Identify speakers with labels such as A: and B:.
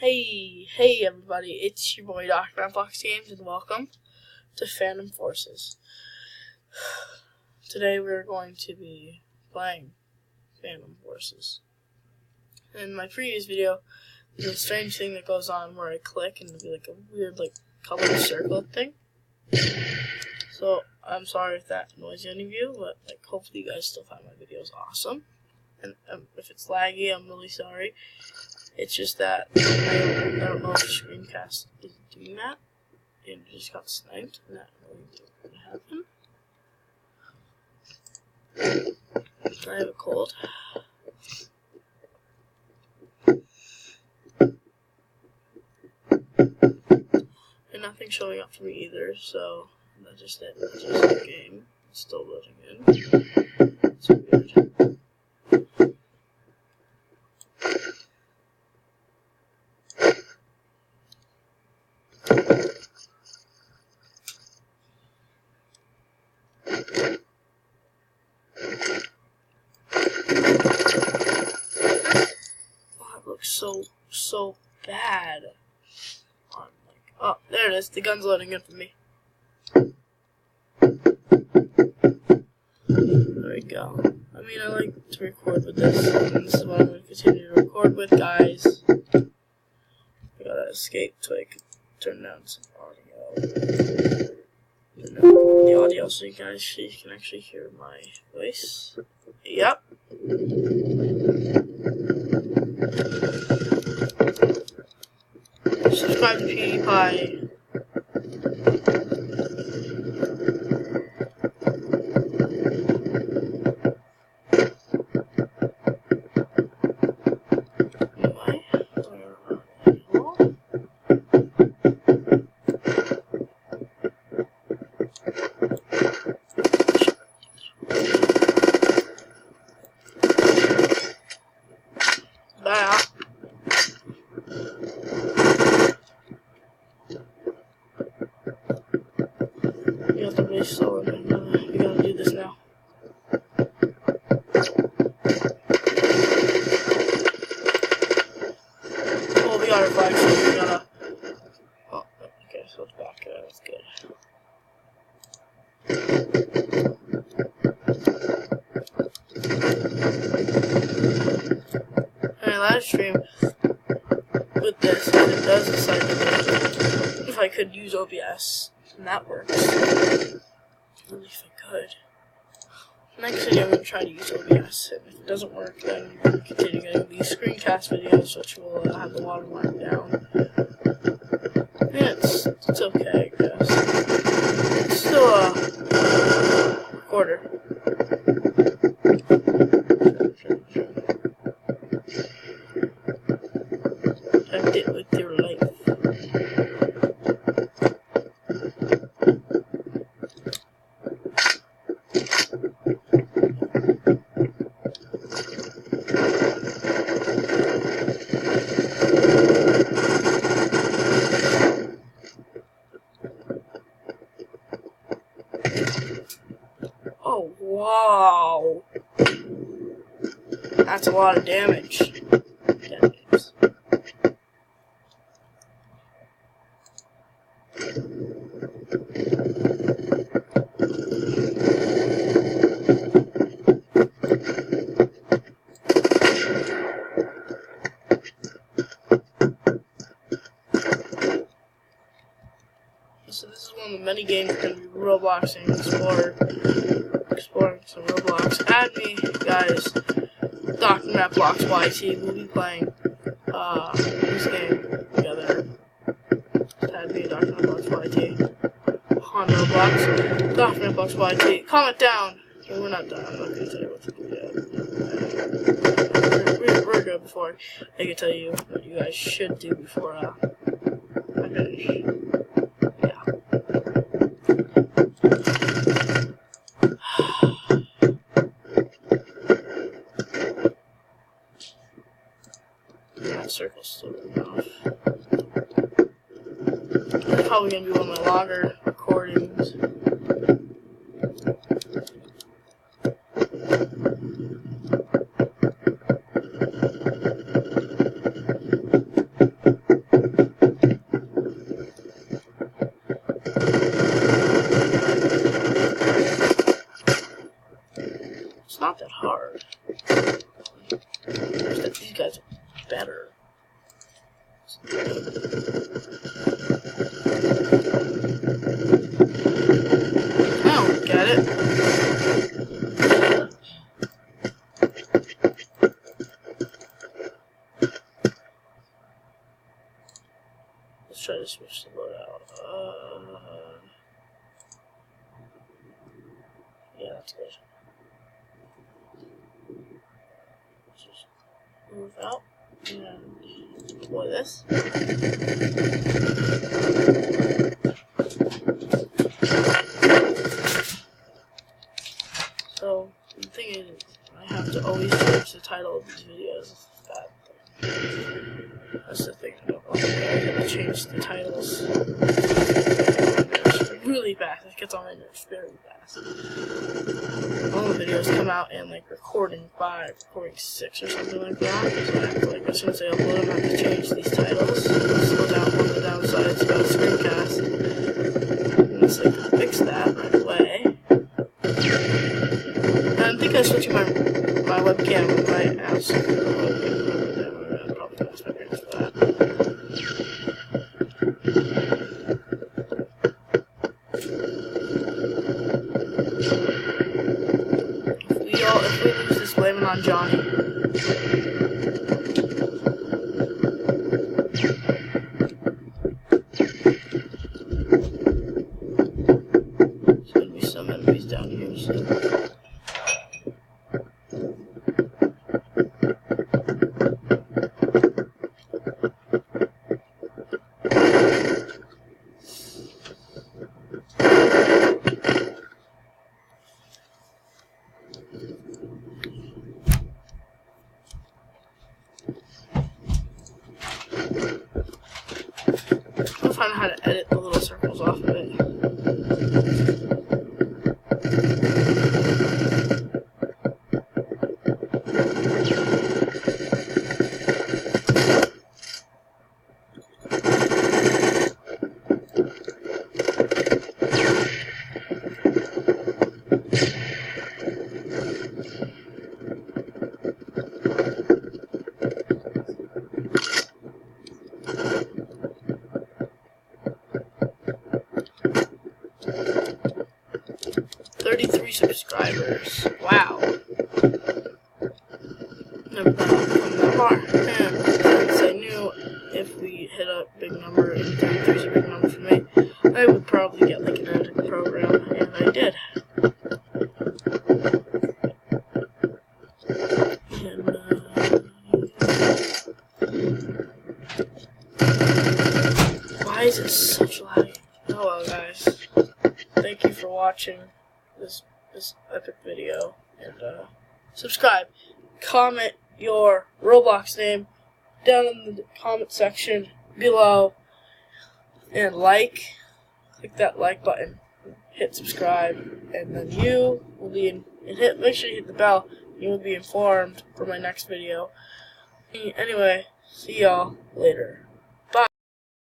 A: Hey everybody, it's your boy Dr. Fox Games and welcome to Phantom Forces. Today we're going to be playing Phantom Forces. In my previous video, there's a strange thing that goes on where I click and it'll be like a weird colored circle thing. So I'm sorry if that annoys any of you, but hopefully you guys still find my videos awesome. And if it's laggy, I'm really sorry. It's just that I don't know if Screencast is doing that, and it just got sniped, and that really didn't happen. I have a cold. And nothing's showing up for me either, so that's just it. That's just the game. It's still loading in. It's weird. So bad. Oh, there it is. The gun's loading in for me. There we go. I mean, I like to record with this, and this is what I'm going to continue to record with, guys. I gotta escape so I can turn down some audio. The audio so you guys can actually hear my voice. Yep. Subscribe to PewDiePie. You have to be slower, man. You gotta do this now. Oh, we got our flag, so we gotta. Oh, okay, so it's back. That's good. Alright, live stream with this, if it does decide to, if I could use OBS. And that works. Only if I could. Next video I'm going to try to use OBS. And if it doesn't work, then we'll continue getting these screencast videos, which will have the watermark down. Yeah, it's okay, I guess. It's still a recorder. End it with your life. Oh, wow. That's a lot of damage. So this is one of the many games we're going to be Robloxing, exploring some Roblox. Add me, guys. Dr. Mapbox YT. We'll be playing this game together. Add me, Dr. Mapbox YT. On Roblox. Dr. Mapbox YT. Comment down. Okay, we're not done. I'm not going to tell you what to do yet. We're good before I can tell you what you guys should do before I finish. That circle's still enough. It's probably going to be one of my longer recordings. I don't get it. Let's try to switch the load out. Yeah, that's good. Let's just move out and deploy this. So the thing is, I have to always change the title of these videos. That's the thing. I don't want to change the titles really fast. It gets on my nerves very fast. All the videos come out in like recording 5, recording 6 or something like that. So I have to, like, as soon as I upload them, I have to change these titles. Slow down one of the downsides about screencast. And it's like fix that right away. And I'm thinking of switching my webcam with my ass. I'll probably ask my parents for that. If we lose this, blame it on Johnny. There's gonna be some enemies down here soon. I'll find out how to edit the little circles off of it. Subscribers. Wow. Never thought I'd come that far. And since I knew if we hit a big number, and 33 is a big number for me, I would probably get like an editing program, and I did. And, why is it such lag? Oh well, guys. Thank you for watching this epic video, and subscribe, comment your Roblox name down in the comment section below, and click that like button, hit subscribe, and then you will be make sure you hit the bell. You will be informed for my next video. Anyway, see y'all later.